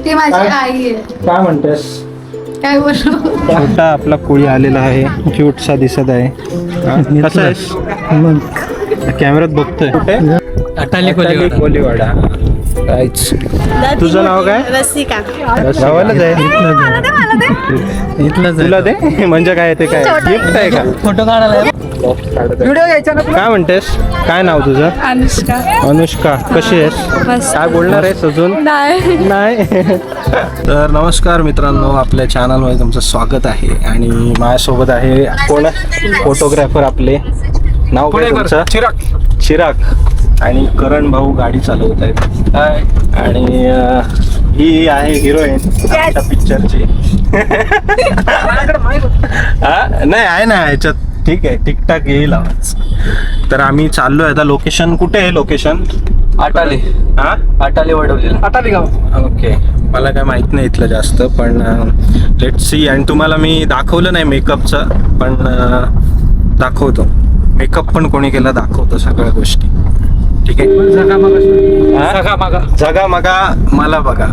ती माझी आई आहे. काय म्हणतेस? काय बोलू? छोटा आपला कोळी आलेला आहे, क्यूटसा दिसत आहे. कसा आहेस? कॅमेऱ्यात बघतोय. कुठे? अटाली कोलीवाडा. काहीच. तुझं नाव काय? रसिका. गावालाच आहे. इथलंच तुला दे म्हणजे काय ते काय गिफ्ट आहे का? फोटो काढायला व्हिडिओ घ्यायचा ना. काय म्हणतेस? काय नाव तुझं? अनुष्का. अनुष्का. कशी आहेस? काय बोलणार आहेस अजून? नाही. तर नमस्कार मित्रांनो, आपल्या चॅनलमध्ये तुमचं स्वागत आहे. आणि माझ्यासोबत आहे कोण? फोटोग्राफर आपले. नाव काय तुमचं? चिराग. आणि करण भाऊ गाडी चालवत आहेत. आणि ही आहे हिरोईन आमच्या पिक्चरची. नाही आहे ना ह्याच्यात. ठीक आहे, ठीकठाक येईल आवाज. तर आम्ही चाललोय आता. लोकेशन कुठे आहे? लोकेशन अटाली. हा, अटाली वडवलेला. अटाली गाव. ओके. मला काय माहित नाही इथलं जास्त, पण लेट सी. आणि तुम्हाला मी दाखवलं नाही मेकअपचं, पण दाखवतो. मेकअप पण कोणी केला दाखवतो, सगळ्या गोष्टी. ठीक आहे. जगा मगा मला बघा.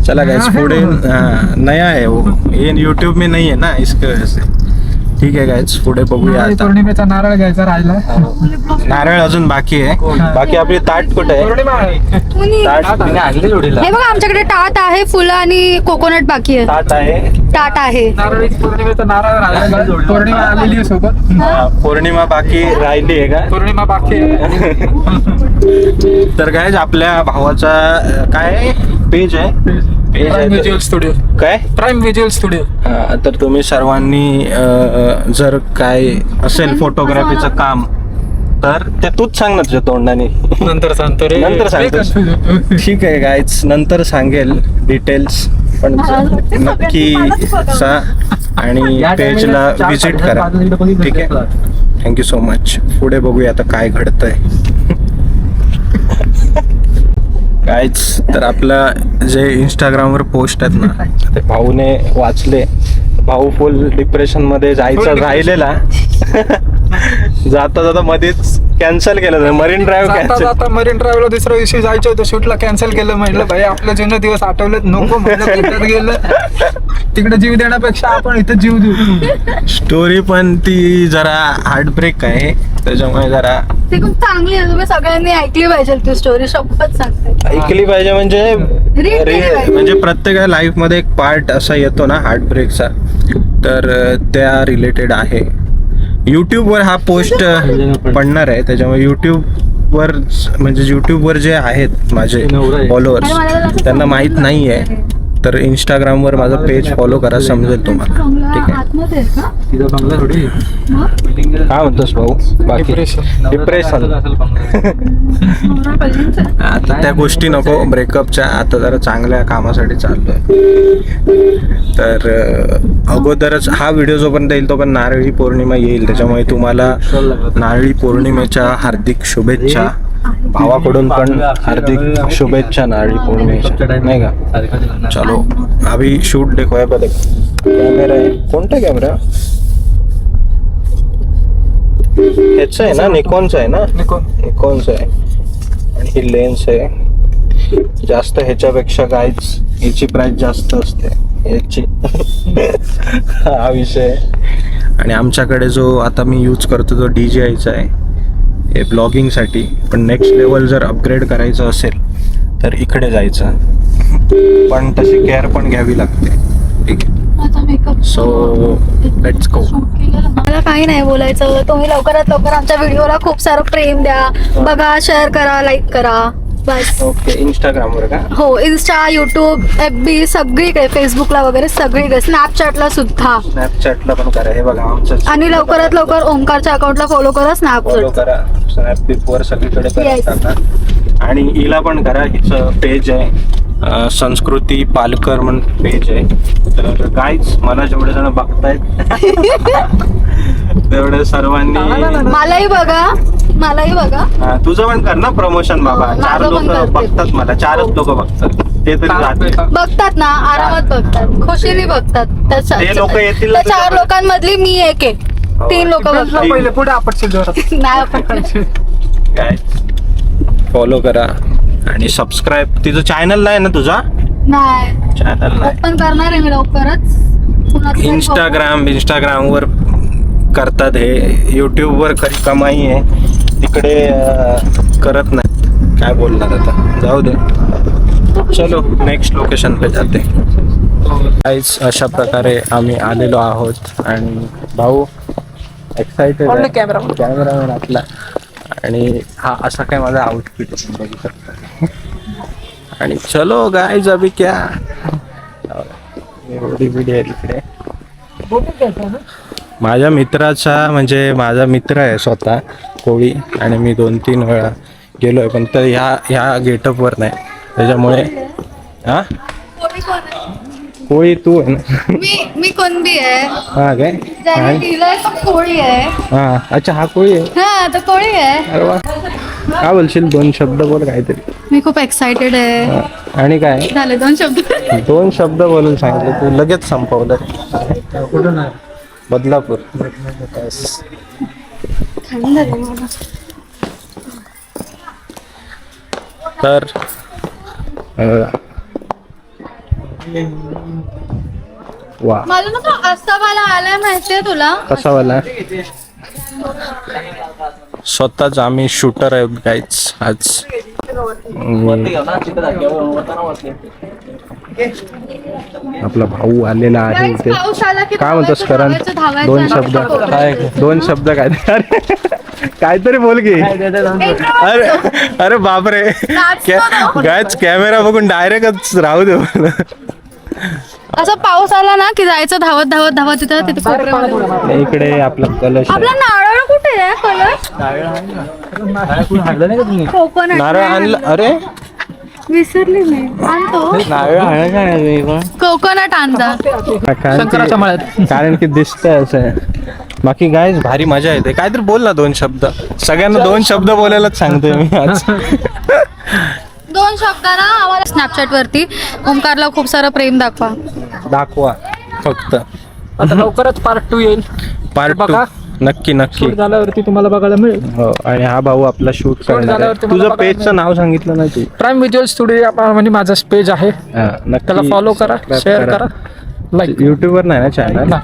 चला गाइस, पुढे नया है वो, ये यूट्यूब में नहीं है ना, इसके वजह से. ठीक आहे गाइस, पुढे बघूया आता. पौर्णिमेचा नारळ घ्यायचा राहिला. नारळ अजून बाकी आहे. बाकी आपली ताट कुठे आहे? ताट आणली जोडीला. हे बघा, आमच्याकडे टाट आहे, फुलं आणि कोकोनट बाकी आहे. ताट आहे. टाट आहे. नारळ पौर्णिमेचा नारळ राहिला. पौर्णिमा आलेली आहे सोबत. पौर्णिमा बाकी राहिली आहे का? पौर्णिमा बाकी आहे. तर गाइस, आपल्या भावाचा काय पेज आहे? Prime Visual Studio. काय? Prime Visual Studio. तर तुम्ही सर्वांनी जर काय असेल फोटोग्राफीचं काम, तर ते तूच सांग ना तुझ्या तोंडाने. नंतर सांगतो रे. नंतर सांगतो. ठीक आहे गाईज, नंतर सांगेल डिटेल्स. पण नक्की सा आणि पेजला विजिट करा. ठीक आहे. Thank you so much. पुढे बघूया आता काय घडतंय. काहीच. तर आपलं जे इंस्टाग्रामवर पोस्ट आहेत ना, ते भाऊने वाचले. भाऊ फुल डिप्रेशन मध्ये जायचा राहिलेला. जाता जाता मध्येच कॅन्सल केलं. Marine drive cancel. आता मरीन ड्राईव्हला दुसऱ्या दिवशी जायचं होतं शूटला, कॅन्सल केलं. म्हटलं भाई आपले जुने दिवस आठवलेत, नको म्हटलं. भेटत गेलं तिकडे जीव देण्यापेक्षा आपण इथं जीव देऊ. स्टोरी पण ती जरा हार्टब्रेक आहे, त्याच्यामुळे जरा ती खूप चांगली आहे. तुम्ही सगळ्यांनी ऐकली पाहिजे ती स्टोरी. शपथ सांगते, ऐकली पाहिजे. म्हणजे Read केली पाहिजे. म्हणजे प्रत्येक लाईफ मध्ये एक पार्ट असा येतो ना हार्टब्रेकचा, तर त्या रिलेटेड आहे. यूट्यूबवर हा पोस्ट पडणार आहे, त्याच्यामुळे यूट्यूबवर म्हणजे यूट्यूबवर जे आहेत माझे फॉलोअर्स, त्यांना माहीत नाही आहे. तर इंस्टाग्रामवर माझं पेज फॉलो करा, समजेल तुम्हाला. ठीक आहे. आतमध्ये आहे का? तिचा बंगला थोडी. काय म्हणतोस भाऊ? बाकी डिप्रेशन. आता त्या गोष्टी नको ब्रेकअपच्या. आता जरा चांगल्या कामासाठी चाललोय. तर अगोदरच हा व्हिडिओ जोपर्यंत येईल तोपर्यंत नारळी पौर्णिमा येईल, त्याच्यामुळे तुम्हाला नारळी पौर्णिमेच्या हार्दिक शुभेच्छा. भावाकडून पण हार्दिक शुभेच्छा नारळी पौर्णिमेच्या, नाही का? चलो अभी शूट देखो. है बघ, कॅमेरा आहे. कोणता कॅमेरा? ह्याचा आहे ना, निकॉनचा आहे ना? निकॉनचा आहे. आणि ही लेन्स आहे. जास्त ह्याच्यापेक्षा काहीच, ह्याची प्राइस जास्त असते ह्याची. हा विषय. आणि आमच्याकडे जो आता मी यूज करतो तो DJIचा आहे, हे ब्लॉगिंगसाठी. पण नेक्स्ट लेवल जर अपग्रेड करायचं असेल तर इकडे जायचं, पण तशी केअर पण घ्यावी लागते. ठीक आहे. So let's go. मला काही नाही बोलायचं. तुम्ही लवकरात लवकर आमच्या व्हिडिओला खूप सारं प्रेम द्या. बघा, शेअर करा, लाईक करा, बस. ओके. इंस्टाग्रामवर का? हो, इन्स्टा, युट्यूब, FB, सगळीकडे, फेसबुकला वगैरे सगळीकडे, स्नॅपचॅटला सुद्धा. स्नॅपचॅटला पण करा. हे बघा आमचं. आणि लवकरात लवकर ओमकारच्या अकाउंटला फॉलो करा. फॉलो करा. स्नॅपवर सगळीकडे Yes. करा. आणि हिला पण करा. हिचं पेज आहे संस्कृती पालकर म्हणून पेज आहे. तर गाईज, मला जेवढे जण बघतायत तेवढे सर्वांनी मलाही बघा. तुझं पण कर ना प्रमोशन बाबा. 4 माझं पण लोक करते. बघतात मला. 4च लोक बघतात. ते तरी जाते. बघतात ना, आरामात बघतात, खुशीने बघतात. ते लोक येतील त्या 4 लोकांमधली मी एक आहे. 3 लोक बघतात. पहिले पुढे आपटशील जोरात. नाही आपण. काय फॉलो करा आणि सबस्क्राईब. तिचं चॅनल आहे ना तुझा? नाही चॅनल नाही. ओपन करणार आहे मी लवकरच. कुणाचं तरी इंस्टाग्राम वर करतात हे, युट्यूब वर खरी कमाई आहे, तिकडे करत नाही. काय बोलणार आता, जाऊ दे. चलो नेक्स्ट लोकेशन पे जाते. गाईज अशा प्रकारे आम्ही आलेलो आहोत आणि भाऊ एक्साइटेड कॅमेरामॅन आपला. आणि हा असा काय माझा आउटफिट बघू शकता. आणि चलो गाईज अभी क्या एवढी व्हिडिओ इकडे माझ्या मित्राचा, म्हणजे माझा मित्र आहे स्वतः कोळी, आणि मी 2-3 वेळा गेलोय, पण तर ह्या गेटअपवर नाही. त्याच्यामुळे हा कोळी कोण आहे? कोळी तू आहे ना. मी कोणबी आहे. हा काय ज्याने दिलंय तो कोळी आहे. हा अच्छा, हा कोळी आहे. हा तो कोळी आहे. अरे वा, काय बोलशील? 2 शब्द बोल काहीतरी. मी खूप एक्साइटेड आहे. हा. आणि काय झाले 2 शब्द. 2 शब्द बोलून सांगितलं तू, लगेच संपवलं. कुठून आहे? बदलापूर. थंड झाली मला. तर वा, मला ना तो असा वाला आलाय माहितीये तुला? कसा वाला? स्वतःच आम्ही शूटर आहोत गाईज आज. आपला भाऊ आलेला आहे Guys, इथे. पाऊस आला की काय म्हणतोस करण? धावायचं, 2 शब्द धावायचं. काय? 2 शब्द काय? अरे काहीतरी बोल की. अरे अरे बापरे, गायच कॅमेरा बघून डायरेक्टच राहू दे मला. असा पाऊस आला ना की जायचं धावत धावत धावत तिथे कोपऱ्यामध्ये. इकडे आपला कलश आहे. आपला नारळ कुठे आहे? कलश हाणलं नाही का तुम्ही? कोकोनट नारळ आणलं. अरे विसरली मी. आणतो नारळ आणायचं कोकोनट आणजा. शंकराच्या मळ्यात. कारण की दिसतंय असं. बाकी गायज भारी मजा येते. काहीतरी बोल ना 2 शब्द. सगळ्यांना 2 शब्द बोलायलाच सांगतोय मी आज. 2 शब्दांना आम्हाला स्नॅपचॅट वरती ओमकारला खूप सारं प्रेम दाखवा फक्त. आता लवकरच पार्ट 2 येईल. पार्ट 2 बघा. नक्की नक्की. शूट झाल्यावरती तुम्हाला बघायला मिळेल. हो, आणि हा भाऊ आपला शूट करणार आहे. झाल्यावरती मला तुझं बघायला पेजचं नाव सांगितलं ना तू? प्राईम व्हिज्युअल स्टुडिओ म्हणजे माझं पेज आहे. हा, नक्की त्याला फॉलो करा, subscribe शेअर करा, लाईक. युट्यूबवर नाही ना चॅनल?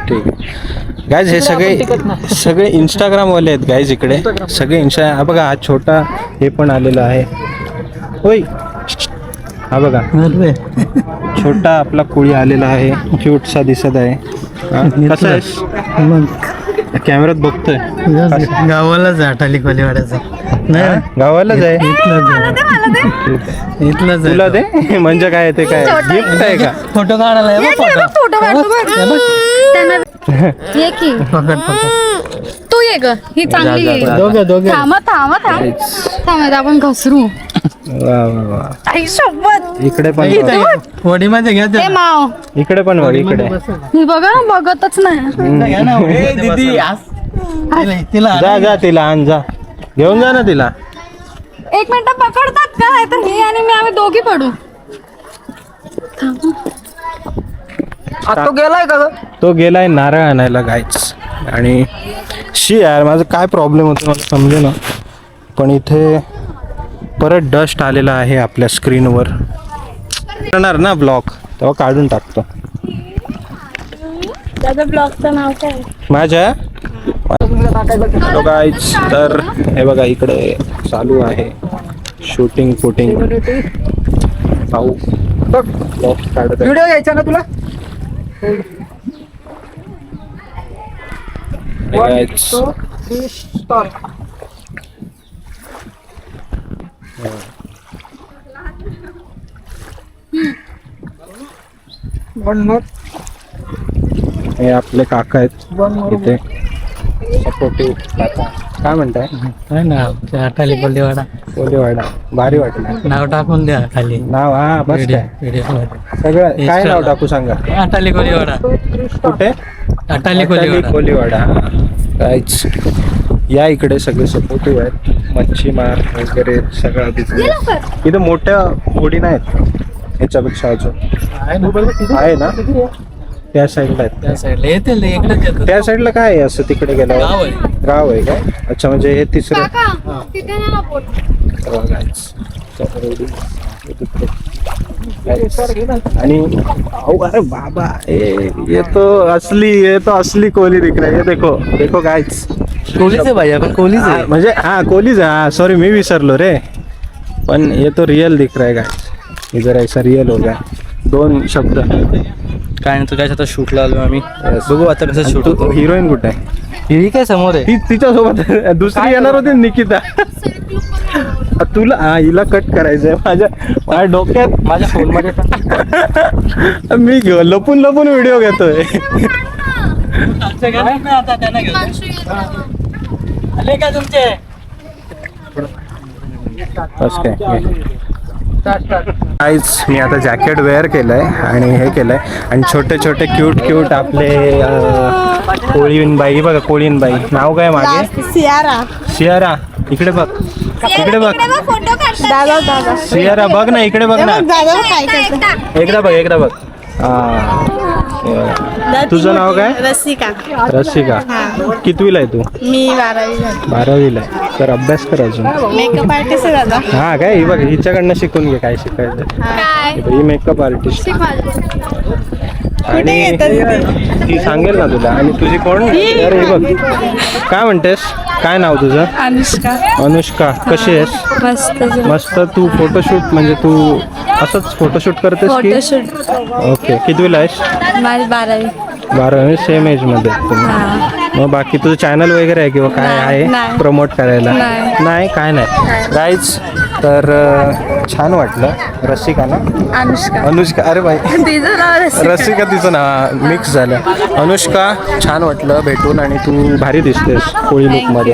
ठीक आहे गायज. हे सगळे इंस्टाग्राम वाले आहेत गायज इकडे. सगळे इंस्टा. हा बघा, हा छोटा हे पण आलेला आहे. होय, हा बघा छोटा आपला कोळी आलेला आहे. क्यूटसा दिसत आहे. हा, कसा आहेस? कॅमेऱ्यात बघतोय. गावालाच आठाली कोलीवाड्याचा नाही गावालाच आहे. इथलंच तुला दे म्हणजे काय ते काय गिफ्ट आहे का? फोटो काढायला फोटो ये की तू ये ग. ही चांगली आहे. दोघे थांबा आपण घसरू. वा वा वा. आई सोबत इकडे पण बघ. वडीमध्ये घ्या ए माव इकडे पण बघ. इकडे मी बघा ना बघतच नाही. दीदी तिला जा जा तिला आण जा. घेऊन जा ना तिला. 1 मिनिट पकडतात का? नाही तर हे आणि मी आम्ही दोघी पडू. आता तो गेलाय का ग? तो गेलाय नारळ आणायला गायच. आणि यार माझं काय प्रॉब्लेम होतो मला समजे ना. पण इथे परत डस्ट आलेला आहे आपल्या स्क्रीनवर. करणार ना ब्लॉग तेव्हा काढून टाकतो. त्याचं ब्लॉगचं नाव काय? माझ्या हॅलो गाईज. तर हे बघा इकडे चालू आहे शूटिंग फुटिंग. पाहू ब्लॉग काढत आहे. व्हिडिओ घ्यायचा ना तुला? गाईज हे आपले काका आहेत इथे सपोर्टिव्ह काका. काय म्हणताय? काय ना आठाली कोलीवाडा कोलीवाडा. भारी वाटलं नाव टाकून द्या खाली नाव. हा बस काय व्हिडिओ मध्ये सगळं काय नाव टाकू सांगा. आठाली कोलीवाडा कुठे? आठाली कोलीवाडा कोलीवाडा. काहीच या इकडे सगळे सपोर्टिव्ह आहेत. मच्छीमार वगैरे सगळं तिथे. इथे मोठ्या होडी नाहीत याच्यापेक्षा अजून आहे ना. त्या साईडला आहेत. त्या साईडला येतील इकडेच येतात. त्या साईडला काय आहे असं तिकडे गाव गेल्यावर? आहे. गाव आहे काय? अच्छा, म्हणजे हे तिसरं. काका तिथे ना बोट. गाईज. आणि अरे बाबा ये तो असली कोहली दिख रहा है. ये देखो देखो गाइस. कोहलीच आहे भाई, आपण कोहलीच आहे. म्हणजे कोहलीच आहे. सॉरी मी विसरलो रे. पण ये तो रियल दिख रहा है गाइस. ये जरा ऐसा रियल हो गया. 2 शब्द. काय नाही, तुझ्या आता शूटला आलो आम्ही. बघू आता कसं शूट होतो. हिरोईन कुठे आहे? ही काय समोर आहे. ती तिच्या सोबत दुसरी येणार होती निकिता. तुला हिला कट करायचंय माझ्या डोक्यात. माझ्या फोन मध्ये मी लपून व्हिडिओ घेतोय. आता त्यांना घेऊन आले का तुमचे. गाईज मी आता जॅकेट वेअर केलंय आणि हे केलंय आणि छोटे छोटे क्यूट आपले कोळीनबाई बघा. कोळीनबाई नाव काय मागे? सियारा. इकडे बघ सियारा. बघ ना इकडे बघ ना. एकदा बघ. तुझं नाव काय? रसिका. कितवीला आहे तू? मी 12वीला आहे. तर अभ्यास कर अजून. मेकअप आर्टिस्ट आहे दादा. हा काय ही बघ हिच्याकडनं शिकून घे काय शिकायचं. ही मेकअप आर्टिस्ट आणि ती सांगेल ना तुला. आणि तुझी कोण? अरे हे बघ काय म्हणतेस? काय नाव तुझं? अनुष्का. कशी आहेस? मस्त. तू फोटोशूट म्हणजे तू असंच फोटोशूट करतेस की? ओके. कितवीला आहेस? 12वी. सेम एज मध्ये तुम्ही. मग बाकी तुझं चॅनल वगैरे आहे किंवा काय आहे प्रमोट करायला? नाही काय नाही. गाईज तर छान वाटलं. रसिका ना? अनुष्का. अरे बाई रसिका तिचं नाव मिक्स झालं. अनुष्का छान वाटलं भेटून आणि तू भारी दिसतेस कोळी लुक मध्ये.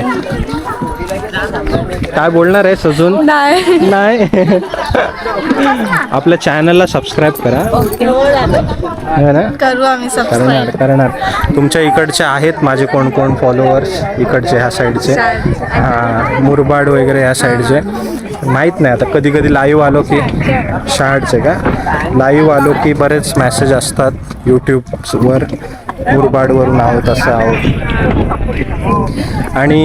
काय बोलणार आहेस अजून? नाही. आपल्या चॅनलला सबस्क्राईब करा. करू आम्ही करणार. तुमच्या इकडचे आहेत माझे कोण फॉलोअर्स इकडचे ह्या साईडचे. मुरबाड वगैरे ह्या साईडचे. माहीत नाही आता कधी लाईव्ह आलो की शाळेचे का लाईव्ह आलो की बरेच मेसेज असतात यूट्यूबवर. मुरबाडवरून आहोत असं आहोत. आणि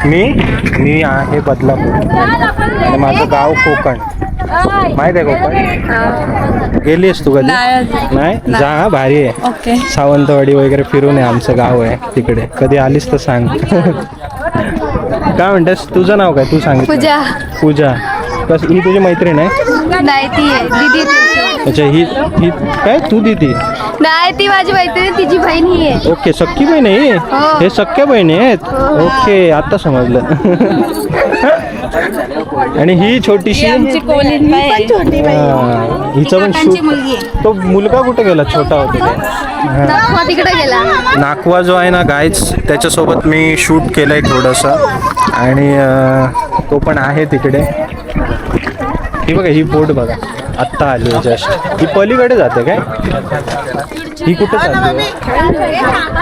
मी आहे बदलापूर आणि माझं गाव कोकण. माहित आहे कोकण? गेलीस तू कधी? नाही जा. भारी आहे. सावंतवाडी वगैरे फिरून आहे. आमचं गाव आहे तिकडे. कधी आलीस तर सांग. काय म्हणतेस? तुझं नाव काय? तू सांग. पूजा. ही तुझी मैत्रीण आहे? नाही ती आहे दीदी. अच्छा ही काय तू दीदी? नाही ती माझी मैत्रीण. तिची बहीण ही आहे. ओके. सख्खी बहीण आहे. हे सख्ख्या बहिणी आहेत. ओके आता समजलं. आणि ही छोटीशी हिचं पण शूट. तो मुलगा कुठे गेला? छोटा होता तिकडे गेला. नाकवा जो आहे ना गाईज त्याच्यासोबत मी शूट केलंय थोडंसं आणि तो पण आहे तिकडे. ही बघा ही बोट बघा आत्ता आली जस्ट. ही पलीकडे जाते काय? ही कुठे जाते?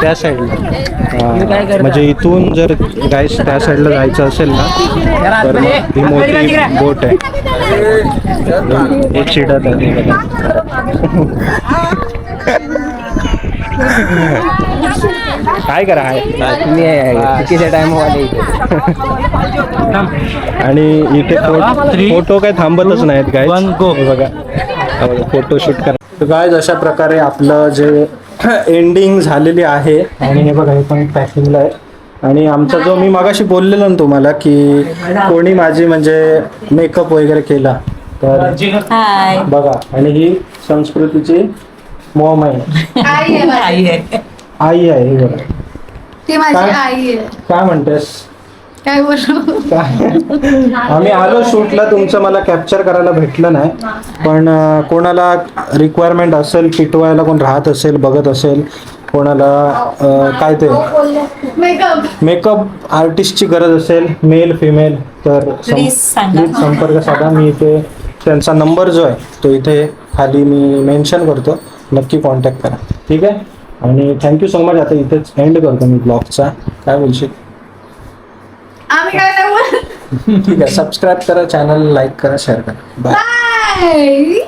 त्या साईडला. म्हणजे इथून जर गाईस त्या साईडला जायचं असेल ना तर ही मोठी बोट आहे. हे चिडत आहे. काय करा चुकीच्या टाइमवाले. आणि इथे फोटो काय थांबतच नाहीत काय. बघा फोटोशूट करा. तर गाईज अशा प्रकारे आपलं जे एंडिंग झालेली आहे. आणि हे बघा हे पण पॅकिंगला आहे. आणि आमचा जो मी मगाशी बोललेलो ना तुम्हाला की कोणी माझी म्हणजे मेकअप वगैरे केला तर बघा. आणि ही संस्कृतीची मॉम आहे. आई आहे ही बघा. ती माझी आई आहे. काय म्हणतेस? काय बोलू? आम्ही आलो शूटला. तुमचं मला कॅप्चर करायला भेटलं नाही. पण कोणाला रिक्वायरमेंट असेल पिटवायला कोण राहत असेल बघत असेल कोणाला काय ते मेकअप आर्टिस्टची गरज असेल मेल फिमेल तर प्लीज संपर्क साधा. मी इथे त्यांचा नंबर जो आहे तो इथे खाली मी मेन्शन करतो. नक्की कॉन्टॅक्ट करा. ठीक आहे. आणि थँक्यू सो मच. आता इथेच एंड करतो मी ब्लॉगचा. काय बोलशील? आम्ही काय नाही बोलत. ठीक आहे. सबस्क्राईब करा चॅनल लाईक करा शेअर करा. बाय.